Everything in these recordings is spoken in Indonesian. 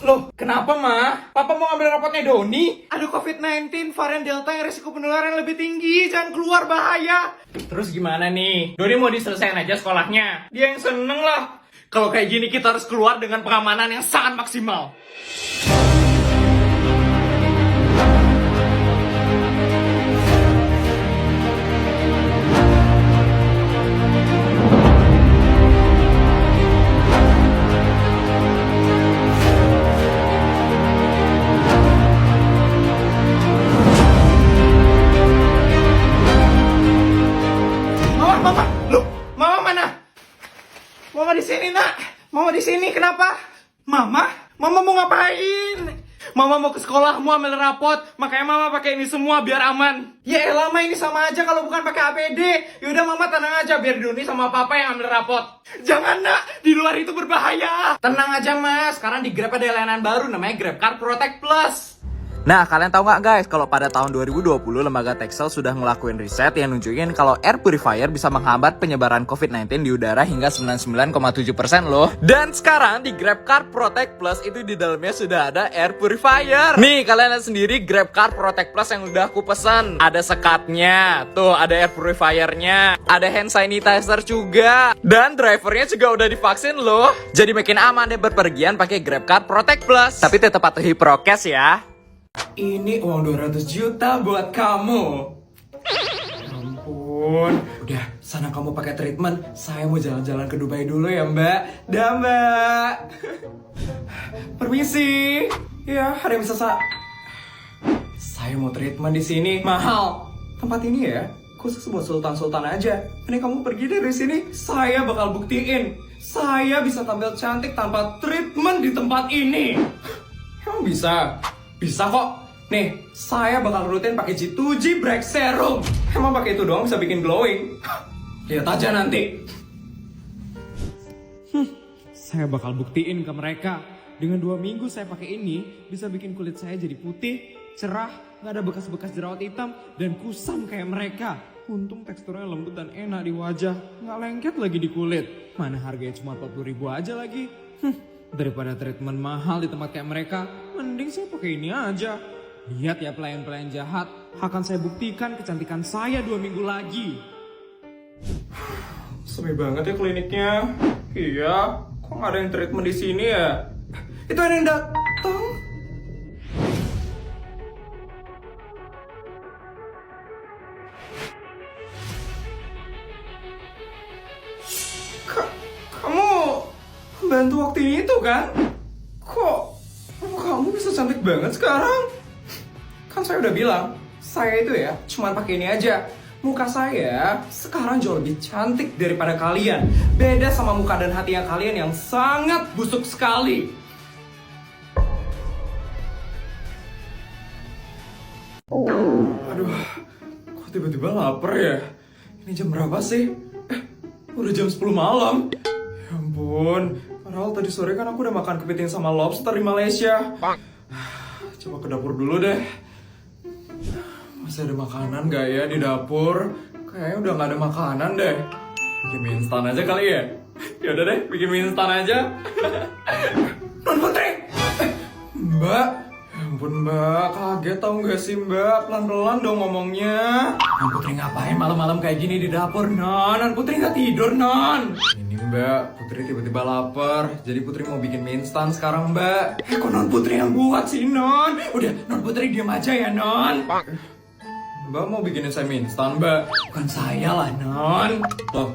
Loh, kenapa, Ma? Papa mau ngambil rapotnya Doni? Aduh, COVID-19, varian Delta yang risiko penularan lebih tinggi. Jangan keluar, bahaya. Terus gimana nih? Doni mau diselesain aja sekolahnya. Dia yang seneng lah. Kalau kayak gini kita harus keluar dengan pengamanan yang sangat maksimal. Mama, loh, Mama mana? Mama di sini, Nak. Mama di sini, kenapa? Mama mau ngapain? Mama mau ke sekolah, mau ambil rapot. Makanya Mama pakai ini semua biar aman. Ya elah, Ma, ini sama aja kalau bukan pakai APD. Yaudah, Mama tenang aja biar Doni sama Papa yang ambil rapot. Jangan, Nak, di luar itu berbahaya. Tenang aja, Mas. Sekarang di Grab ada layanan baru namanya GrabCar Protect Plus. Nah, kalian tahu nggak guys, kalau pada tahun 2020 lembaga Texel sudah ngelakuin riset yang nunjukin kalau air purifier bisa menghambat penyebaran COVID-19 di udara hingga 99,7% loh. Dan sekarang di GrabCar Protect Plus itu di dalamnya sudah ada air purifier. Nih, kalian lihat sendiri GrabCar Protect Plus yang udah aku pesan. Ada sekatnya, tuh ada air purifiernya, ada hand sanitizer juga. Dan drivernya juga udah divaksin loh. Jadi makin aman deh berpergian pakai GrabCar Protect Plus. Tapi tetap patuhi prokes ya. Ini uang 200 juta buat kamu. Ampun. Udah, sana kamu pakai treatment. Saya mau jalan-jalan ke Dubai dulu ya, Mbak. Dah, Mbak. Permisi. Ya, ada yang bisa saya mau treatment di sini. Mahal. Tempat ini ya, khusus buat sultan-sultan aja. Ini kamu pergi dari sini, saya bakal buktiin. Saya bisa tampil cantik tanpa treatment di tempat ini. Emang bisa? Bisa kok. Nih, saya bakal rutin pakai G2G Break Serum. Emang pakai itu doang bisa bikin glowing? Lihat aja nanti. Saya bakal buktiin ke mereka. Dengan 2 minggu saya pakai ini, bisa bikin kulit saya jadi putih, cerah, nggak ada bekas-bekas jerawat hitam, dan kusam kayak mereka. Untung teksturnya lembut dan enak di wajah, nggak lengket lagi di kulit. Mana harganya cuma 40.000 aja lagi. Daripada treatment mahal di tempat kayak mereka, mending saya pakai ini aja. Lihat ya pelayan-pelayan jahat, akan saya buktikan kecantikan saya 2 minggu lagi. Sepi banget ya kliniknya. Iya, kok nggak ada yang treatment di sini ya? Itu ada yang datang. Kamu bantu waktu itu kan? Kok kamu bisa cantik banget sekarang? Kan saya udah bilang, saya itu ya cuma pakai ini aja. Muka saya sekarang jauh lebih cantik daripada kalian. Beda sama muka dan hati yang kalian yang sangat busuk sekali. Aduh, kok tiba-tiba lapar ya? Ini jam berapa sih? Udah jam 10 malam. Ya ampun, padahal tadi sore kan aku udah makan kepiting sama lobster di Malaysia. Coba ke dapur dulu deh. Masih ada makanan gak ya di dapur? Kayaknya udah gak ada makanan deh. Bikin mie instan aja kali ya? Yaudah deh, bikin mie instan aja. Non Putri! Mbak, ya ampun Mbak, kaget tau gak sih Mbak? Pelan-pelan dong ngomongnya. Non Putri ngapain malam-malam kayak gini di dapur, Non? Non Putri gak tidur, Non? Ini Mbak, Putri tiba-tiba lapar. Jadi Putri mau bikin mie instan sekarang Mbak. Kok Non Putri yang buat sih, Non? Udah, Non Putri diam aja ya, Non? Mbak mau bikinin saya mie instan, Mbak? Bukan saya lah, Non. Loh,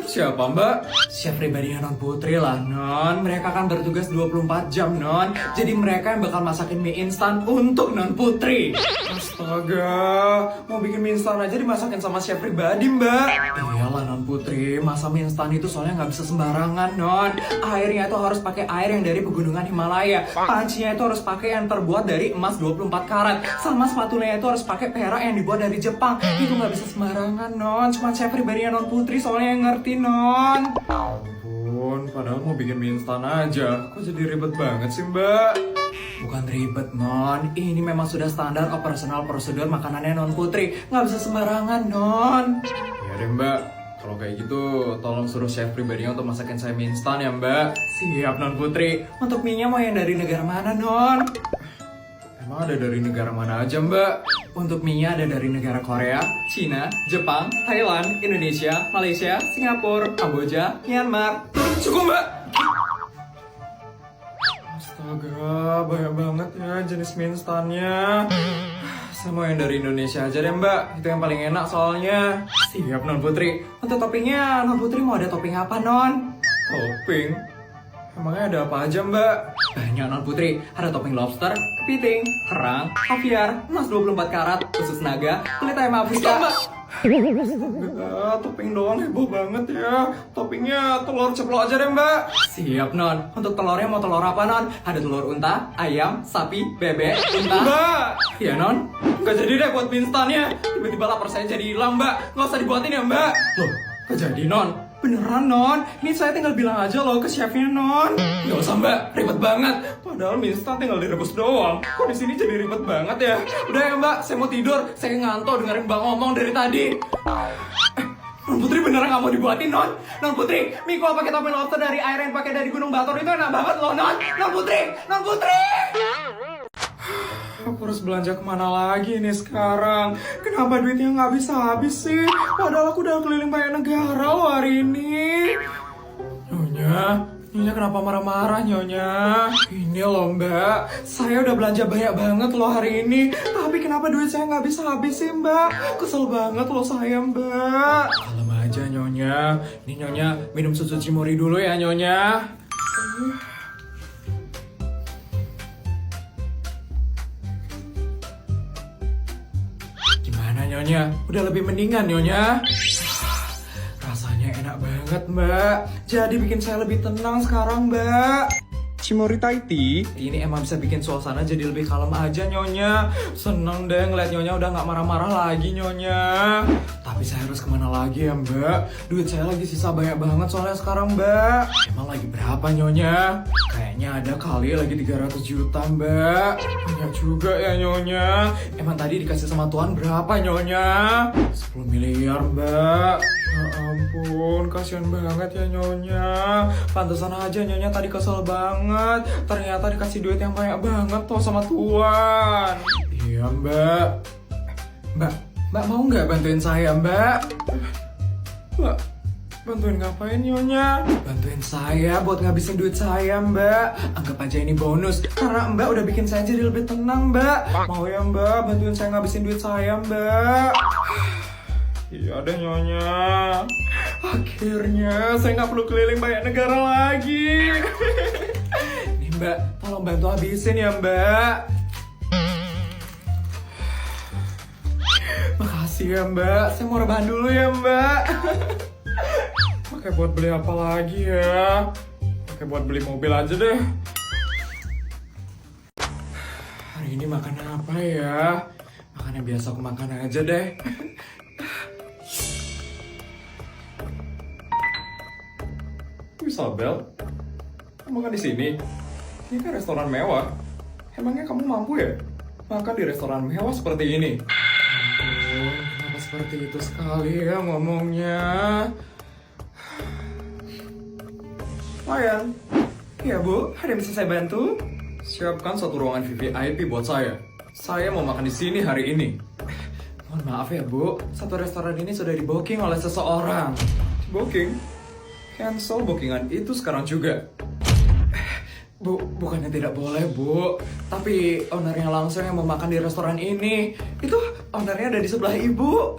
terus siapa, Mbak? Chef pribadinya Non Putri lah, Non. Mereka kan bertugas 24 jam, Non. Jadi mereka yang bakal masakin mie instan untuk Non Putri. Astaga, mau bikin mie instan aja dimasakin sama chef pribadi, Mbak. Iyalah, Non Putri. Masa mie instan itu soalnya nggak bisa sembarangan, Non. Airnya itu harus pakai air yang dari pegunungan Himalaya. Pancinya itu harus pakai yang terbuat dari emas 24 karat. Sama sepatunya itu harus pakai perak yang dibuat dari Jepang. Itu nggak bisa sembarangan, Non. Cuma chef pribadinya Non Putri soalnya yang ngerti, Non. Ampun, padahal mau bikin mie instan aja. Kok jadi ribet banget sih, Mbak? Bukan ribet, Non. Ini memang sudah standar operasional prosedur makanannya Non Putri. Nggak bisa sembarangan, Non. Ya deh, Mbak. Kalau kayak gitu, tolong suruh chef pribadinya untuk masakin saya mie instan ya mbak. Siap non Putri. Untuk mie-nya mau yang dari negara mana non? Emang ada dari negara mana aja mbak? Untuk mie-nya ada dari negara Korea, Cina, Jepang, Thailand, Indonesia, Malaysia, Singapura, Kamboja, Myanmar. Cukup mbak! Astaga, banyak banget ya jenis mie instannya. Saya mau yang dari Indonesia aja deh mbak, itu yang paling enak soalnya. Siap non Putri. Untuk toppingnya, non Putri mau ada topping apa non? Topping? Emangnya ada apa aja mbak? Banyak non Putri, ada topping lobster, kepiting, kerang, kaviar, emas 24 karat, usus naga, kulit ayam Afrika. Astaga, topping doang heboh banget ya. Toppingnya telur ceplok aja deh mbak. Siap non. Untuk telurnya mau telur apa non? Ada telur unta, ayam, sapi, bebek, unta. Mbak! Iya non? Gak jadi deh buat mie instannya. Tiba-tiba lapar saya jadi hilang mbak. Gak usah dibuatin ya mbak. Loh, gak jadi non? Beneran non? Ini saya tinggal bilang aja loh ke chefnya non. Gak usah mbak, ribet banget. Padahal mie instan tinggal direbus doang. Kok di sini jadi ribet banget ya? Udah ya mbak, saya mau tidur. Saya ngantuk dengerin mbak ngomong dari tadi. Non Putri beneran gak mau dibuatin non? Non Putri, mie kalau pakai topping lobster dari air yang pakai dari Gunung Batur itu enak banget loh non. Non Putri, non Putri. Aku harus belanja kemana lagi nih sekarang? Kenapa duitnya nggak habis-habis sih? Padahal aku udah keliling banyak negara loh hari ini. Nyonya kenapa marah-marah Nyonya? Ini loh mbak, saya udah belanja banyak banget loh hari ini. Tapi kenapa duit saya nggak habis-habis sih mbak? Kesel banget loh saya mbak. Kalem aja Nyonya. Nih Nyonya, minum susu Cimori dulu ya Nyonya. Gimana Nyonya? Udah lebih mendingan Nyonya? Rasanya enak banget mbak. Jadi bikin saya lebih tenang sekarang mbak. Cimori Thai Tea. Ini emang bisa bikin suasana jadi lebih kalem aja Nyonya. Seneng deh ngeliat Nyonya udah gak marah-marah lagi Nyonya. Tapi saya harus kemana lagi ya mbak? Duit saya lagi sisa banyak banget soalnya sekarang mbak. Emang lagi berapa Nyonya? Kayaknya ada kali lagi 300 juta mbak. Banyak juga ya Nyonya. Emang tadi dikasih sama Tuhan berapa Nyonya? 10 miliar mbak. Ya ampun, kasihan banget ya Nyonya. Pantesan aja Nyonya tadi kesel banget. Ternyata dikasih duit yang banyak banget tuh sama Tuhan. Iya mbak. Mbak mau nggak bantuin saya mbak? Mbak, bantuin ngapain Nyonya? Bantuin saya buat ngabisin duit saya mbak. Anggap aja ini bonus. Karena mbak udah bikin saya jadi lebih tenang mbak. Mau ya mbak bantuin saya ngabisin duit saya mbak? Iya deh Nyonya. Akhirnya saya nggak perlu keliling banyak negara lagi. Nih mbak, tolong bantu habisin ya mbak. Makasih ya mbak, saya mau rebahan dulu ya mbak. Pakai buat beli apa lagi ya? Pakai buat beli mobil aja deh. Hari ini makan apa ya? Makan yang biasa aku makan aja deh. Isabel, kamu makan di sini? Ini kan restoran mewah. Emangnya kamu mampu ya makan di restoran mewah seperti ini? Ampun, kenapa seperti itu sekali ya ngomongnya? Layan. Iya bu, ada yang bisa saya bantu? Siapkan satu ruangan VVIP buat saya. Saya mau makan di sini hari ini. Mohon maaf ya bu, satu restoran ini sudah di booking oleh seseorang. Booking? Cancel bookingan itu sekarang juga. Bu, bukannya tidak boleh bu. Tapi ownernya langsung yang mau makan di restoran ini. Itu ownernya ada di sebelah ibu.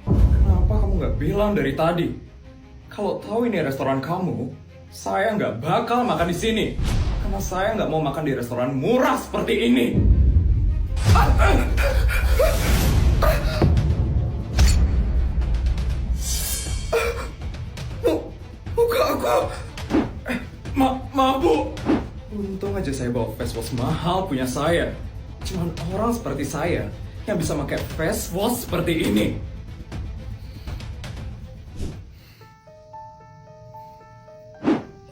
Kenapa kamu nggak bilang dari tadi? Kalau tahu ini restoran kamu, saya nggak bakal makan di sini. Karena saya nggak mau makan di restoran murah seperti ini. Muka aku. Maaf bu. Untung aja saya bawa face wash mahal punya saya. Cuman orang seperti saya yang bisa pakai face wash seperti ini.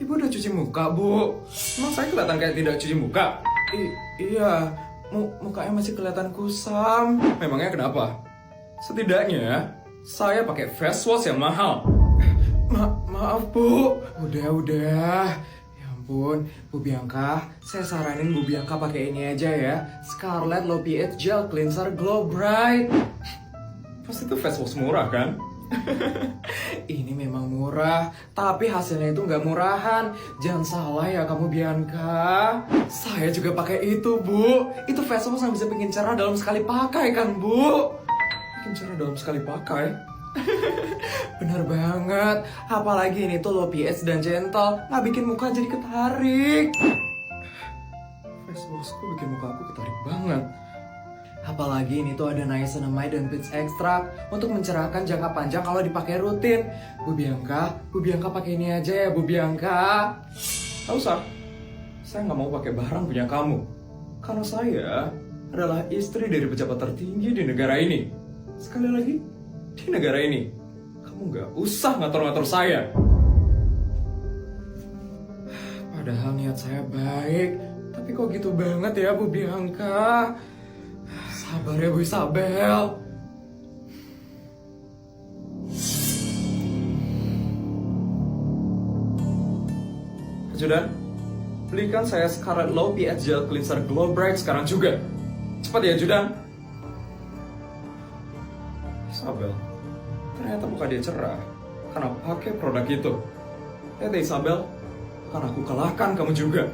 Ibu udah cuci muka bu. Emang saya kelihatan kayak tidak cuci muka? Iya. mukanya masih kelihatan kusam. Memangnya kenapa? Setidaknya saya pakai face wash yang mahal. Maaf Bu. Udah. Ya ampun, Bu Bianca, saya saranin Bu Bianca pakai ini aja ya. Scarlett Low pH Gel Cleanser Glow Bright. Pasti itu face wash murah kan? Ini memang murah, tapi hasilnya itu nggak murahan. Jangan salah ya kamu Bianca. Saya juga pakai itu Bu. Itu face wash yang bisa bikin cerah dalam sekali pakai kan Bu? Bikin cerah dalam sekali pakai? Bener banget. Apalagi ini tuh low pH dan gentle, nggak bikin muka jadi ketarik. Face washku bikin muka aku ketarik banget. Apalagi ini tuh ada niacinamide dan peach extract untuk mencerahkan jangka panjang kalau dipakai rutin. Bu Bianca pakai ini aja ya Bu Bianca. Gak usah, saya nggak mau pakai barang punya kamu. Karena saya adalah istri dari pejabat tertinggi di negara ini. Sekali lagi, di negara ini, kamu nggak usah ngatur-ngatur saya. Padahal niat saya baik, tapi kok gitu banget ya Bu Bianca. Sabar ya Bu Isabel. Ajudan, belikan saya Scarlett Low pH Gel Cleanser Glow Bright sekarang juga. Cepat ya Ajudan. Isabel, ternyata muka dia cerah karena pakai produk itu. Lihat ya Isabel, akan aku kalahkan kamu juga.